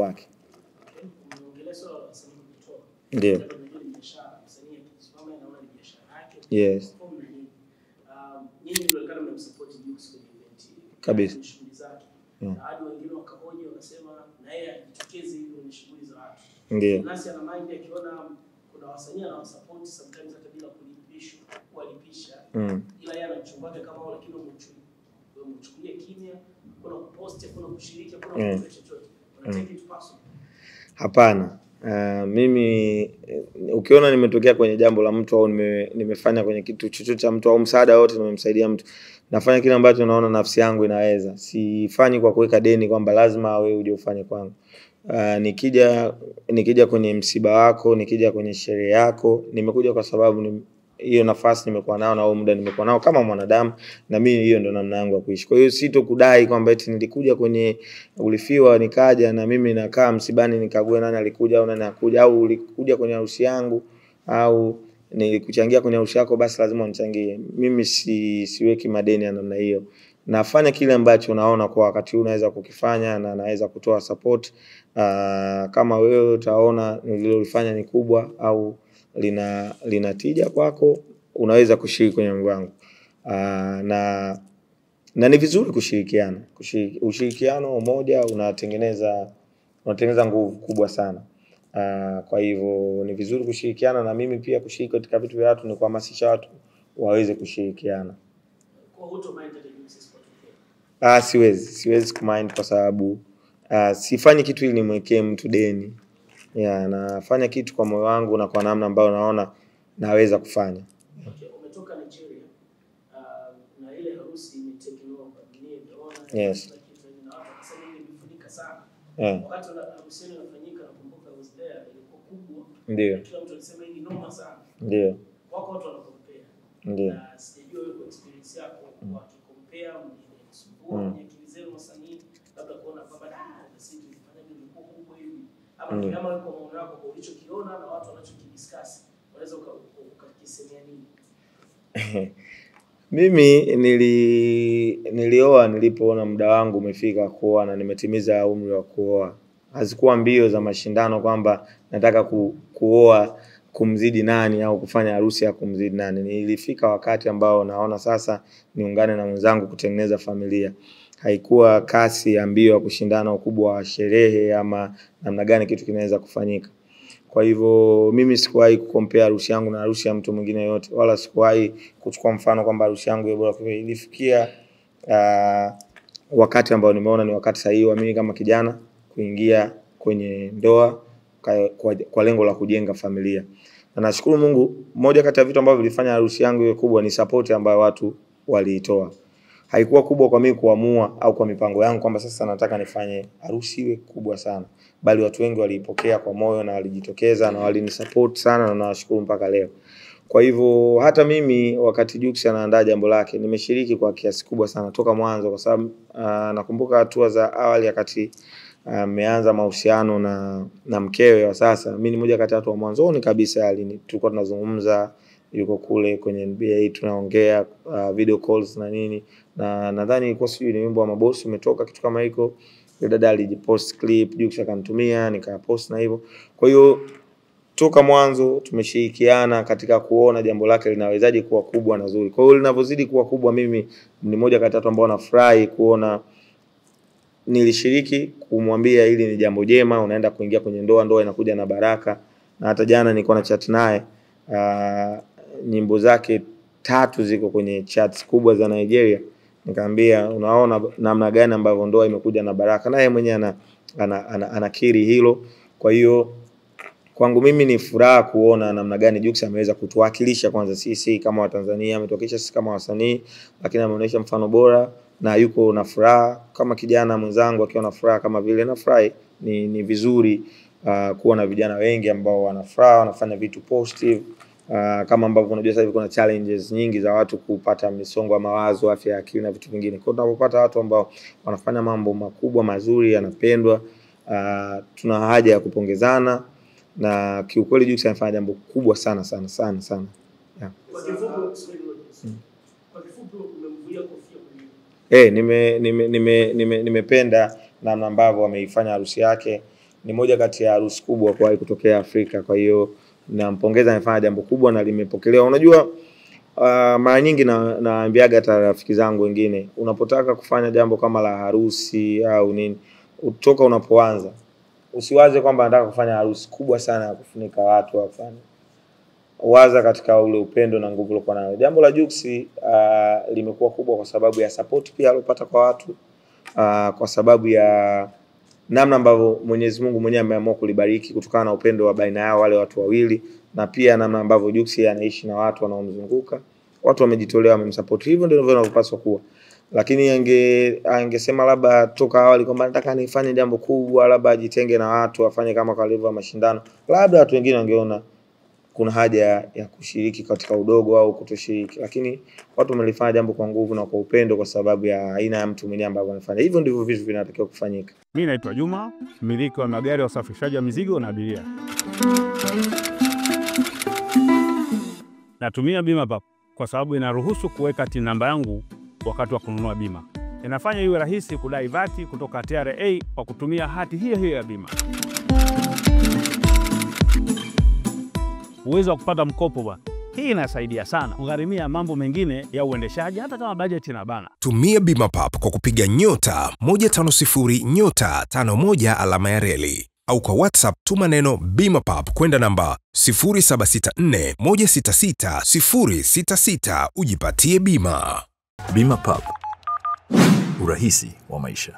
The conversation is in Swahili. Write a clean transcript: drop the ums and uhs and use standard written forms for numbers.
wake. Ndio. Yes. Kabisa. Hadi wengine wakahoji wakasema na yeye ajitokeze hivi kwenye shughuli za watu. Ndio. Nasi ana mind akiona kuna wasanii na support sometimes hata bila kulipishwa, kulipisha. Ila yeye anachunguza kama wao, lakini umchukulie kimya, kuna kupost, kuna kushiriki, kuna kufanya chochote. Unataka it personal. Hapana. Mimi ukiona nimetokea kwenye jambo la mtu au nimefanya kwenye kitu chochote cha mtu au msaada wote nimemsaidia mtu, nafanya kile ambacho naona nafsi yangu inaweza. Sifanyi kwa kuweka deni kwamba lazima wewe uje ufanye kwangu. Nikija kwenye msiba wako, nikija kwenye sherehe yako, nimekuja kwa sababu hiyo nafasi nimekuwa nao na huo muda nimekuwa nao kama mwanadamu, na mimi hiyo ndo namna yangu ya kuishi. Kwa hiyo sitokudai kwamba eti nilikuja kwenye ulifiwa nikaja na mimi nakaa msibani nikague nani alikuja au nani hakuja, au ulikuja kwenye harusi yangu au nilikuchangia kwenye harusi yako basi lazima unichangie. Mimi siweki madeni ya namna hiyo. Nafanya kile ambacho naona kwa wakati huu naweza kukifanya na naweza kutoa support. Kama wewe utaona nililofanya ni kubwa au linatija kwako, unaweza kushiriki kwenye mambo yangu. Na ni vizuri kushirikiana. Ushirikiano umoja unatengeneza nguvu kubwa sana. Kwa hivyo ni vizuri kushirikiana, na mimi pia kushiriki katika vitu vya watu ni kuhamasisha watu waweze kushirikiana. Kwa hutomind siwezi kumind kwa sababu sifanyi kitu ili nimwekee mtu deni. Nafanya kitu kwa moyo wangu na kwa namna ambayo naona naweza kufanya. Umetoka Nigeria na ile harusi ni take over dunia. Yes. Na watu wakasema imefunika sana. Wakati harusi inafanyika nakumbuka I was there, ilikuwa kubwa. Ndio. Kila mtu alisema hii ni noma sana. Ndio. Wako watu wanakompea. Ndio. Na sijui wewe experience yako wakikompea mwenye kilizero wasanii labda kuona kwamba sisi tulifanya nini kwa kubwa hivi, ama kama uko maono yako kwa ulichokiona na watu wanachokidiscuss unaweza ukakisemea nini? Mimi nilioa nilipoona muda wangu umefika kuoa na nimetimiza umri wa kuoa. Hazikuwa mbio za mashindano kwamba nataka kuoa kumzidi nani au kufanya harusi ya kumzidi nani. Nilifika wakati ambao naona sasa niungane na mwenzangu kutengeneza familia. Haikuwa kasi ya mbio ya kushindana ukubwa wa sherehe ama namna gani kitu kinaweza kufanyika. Kwa hivyo mimi sikuwahi kukompea harusi yangu na harusi ya mtu mwingine yote, wala sikuwahi kuchukua mfano kwamba harusi yangu iwe bora. Ilifikia wakati ambao nimeona ni wakati sahihi wa mimi kama kijana kuingia kwenye ndoa kwa lengo la kujenga familia. Na nashukuru Mungu, moja kati ya vitu ambavyo vilifanya harusi yangu iwe kubwa ni support ambayo watu waliitoa. Haikuwa kubwa kwa mimi kuamua au kwa mipango yangu kwamba sasa nataka nifanye harusi iwe kubwa sana, bali watu wengi walipokea kwa moyo na walijitokeza na walinisupport sana, na nawashukuru mpaka leo. Kwa hivyo hata mimi wakati Jux anaandaa jambo lake nimeshiriki kwa kiasi kubwa sana toka mwanzo, kwa sababu nakumbuka hatua za awali wakati ameanza mahusiano na mkewe wa sasa. Mimi ni mmoja kati ya watu wa mwanzoni kabisa tulikuwa tunazungumza, yuko kule kwenye NBA tunaongea video calls na nini, na nadhani ilikuwa sijui ni wimbo wa Mabosi umetoka kitu kama hiko, dada alijipost clip Jux akanitumia nikapost na hivyo. Kwa hiyo toka mwanzo tumeshirikiana katika kuona jambo lake linawezaje kuwa kubwa na zuri. Kwa hiyo linavyozidi kuwa kubwa, mimi ni mmoja kati ya watu ambao nafurahi kuona nilishiriki kumwambia hili ni jambo jema, unaenda kuingia kwenye ndoa inakuja na baraka. Na hata jana nilikuwa na chat naye, nyimbo zake 3 ziko kwenye charts kubwa za Nigeria. Nikamwambia unaona namna gani ambavyo ndoa imekuja na baraka, na yeye mwenyewe anakiri hilo. Kwa hiyo kwangu mimi ni furaha kuona namna gani Jux ameweza kutuwakilisha kwanza sisi kama Watanzania, ametuwakilisha sisi kama wasanii, lakini ameonyesha mfano bora na yuko na furaha kama kijana mwenzangu akiwa na furaha kama vile nafurahi. Ni vizuri kuwa na vijana wengi ambao wana furaha, wanafanya vitu positive. Kama ambavyo unajua sasa hivi kuna challenges nyingi za watu kupata misongo ya mawazo, afya ya akili na vitu vingine. Kwa hiyo tunapopata watu ambao wanafanya mambo makubwa mazuri yanapendwa, tuna haja ya kupongezana, na kiukweli Jux anafanya jambo kubwa sana sana sana sana. Kwa kifupi umemvulia kofia. Nimependa namna ambavyo ameifanya harusi yake ni moja kati ya harusi kubwa kwa kutokea Afrika. Kwa hiyo nampongeza, amefanya jambo kubwa na limepokelewa. Unajua mara nyingi naambiaga hata rafiki zangu wengine, unapotaka kufanya jambo kama la harusi au nini, utoka unapoanza usiwaze kwamba nataka kufanya harusi kubwa sana ya kufunika watu wafanye. Waza katika ule upendo na nguvu uliokuwa nayo. Jambo la Jux limekuwa kubwa kwa sababu ya support pia alopata kwa watu, kwa sababu ya namna ambavyo Mwenyezi Mungu mwenyewe ameamua kulibariki kutokana na upendo wa baina yao wale watu wawili, na pia namna ambavyo Jux anaishi na watu wanaomzunguka. Watu wamejitolea, wamemsupport. Hivyo ndio vinavyopaswa kuwa. Lakini angesema labda toka awali kwamba nataka nifanye jambo kubwa, labda ajitenge na watu, afanye kama kwa level ya mashindano, labda watu wengine wangeona kuna haja ya kushiriki katika udogo au kutoshiriki. Lakini watu wamelifanya jambo kwa nguvu na kwa upendo kwa sababu ya aina ya mtu mwenyewe ambaye anafanya. Hivyo ndivyo vitu vinatakiwa kufanyika. Mimi naitwa Juma, mmiliki wa magari ya usafirishaji wa mizigo na abiria. Natumia BimaPapp kwa sababu inaruhusu kuweka TIN namba yangu wakati wa kununua bima. Inafanya iwe rahisi kudai vati kutoka TRA kwa kutumia hati hiyo hiyo ya bima. Uwezo wa kupata mkopo bwana. Hii inasaidia sana kugharimia mambo mengine ya uendeshaji hata kama bajeti inabana. Tumia BimaPapp kwa kupiga *150*51 alama ya reli, au kwa WhatsApp tuma neno BimaPapp kwenda namba 0764166066 ujipatie bima. BimaPapp, urahisi wa maisha.